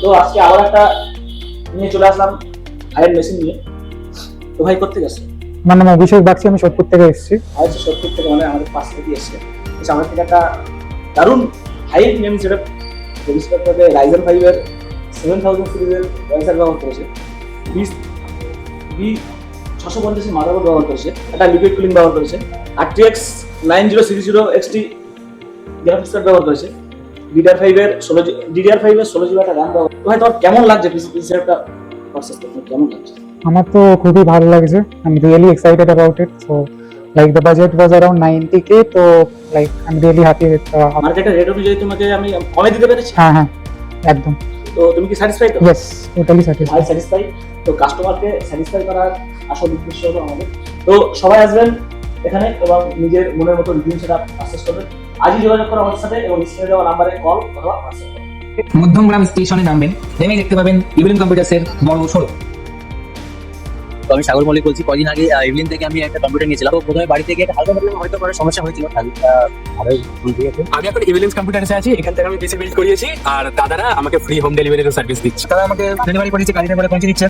তো আজকে আবার একটা নিয়ে চলে আসলাম ভাইয়ের মেশিন নিয়ে। তো ভাই করতে গেছে আমার নাম অভিষেক বাগচি, আমি সোদপুর থেকে এসেছি। ভাই হচ্ছে সত্যি থেকে মানে আমাদের পাশ থেকে এসছে। আমাদের থেকে একটা দারুণ হাই নেম যেটা ভবিষ্যৎ করে রাইজেন 5 এর 7000 সিরিজের প্রসেসর ব্যবহার করেছে, বি 650 মাদারবোর্ড ব্যবহার করেছে, একটা লিকুইড কুলিং ব্যবহার করেছে, RTX 9030 XT গ্রাফিক্স কার্ড ব্যবহার করেছে, DDR5 এর 16 GB একটা RAM ব্যবহার। তো ভাই তোমার কেমন লাগছে পিসিটা প্রসেস করতে, কেমন লাগছে? আমার তো খুবই ভালো লাগছে, আমি really excited about it. So like the budget was around 90K, তো like I am really happy with. মার্কেটের রেট অনুযায়ী তোমাকে আমি কমে দিতে পেরেছি। হ্যাঁ হ্যাঁ, একদম। তো তুমি কি satisfied? Yes, totally satisfied. Satisfy. তো কাস্টমারকে স্যাটিসফাই করার আসল উদ্দেশ্য হলো আমাদের। তো সবাই আসবেন এখানে এবং নিজের মনের মতো রিভিউ সেটআপ পারচেজ করবেন। আজই যোগাযোগ করো আমাদের সাথে এবং স্ক্রিনে দেওয়া নাম্বারে কল অথবা হোয়াটসঅ্যাপ করো। মধ্যমগ্রাম স্টেশনে নামবেন, নেমেই দেখতে পাবেন ইভিলিন কম্পিউটার্সের বড় শোরুম। তো আমি সাগর মল্লিক বলছি। কদিন আগে ইভিলিন থেকে আমি একটা কম্পিউটার নিয়েছিলাম। তো প্রথমে বাড়ি থেকে একটা হালকা মতো হয়তো করে সমস্যা হয়েছিল, ভালোই ঠিক আছে। আমি এখন ইভিলিন্স কম্পিউটার্সে আছি, এখান থেকে আমি পিসি বিল্ড করিয়েছি আর দাদারা আমাকে ফ্রি হোম ডেলিভারির সার্ভিস দিচ্ছে। তারা আমাকে ডেলিভারি করেছে, কাজে পরে পৌঁছে দিচ্ছে।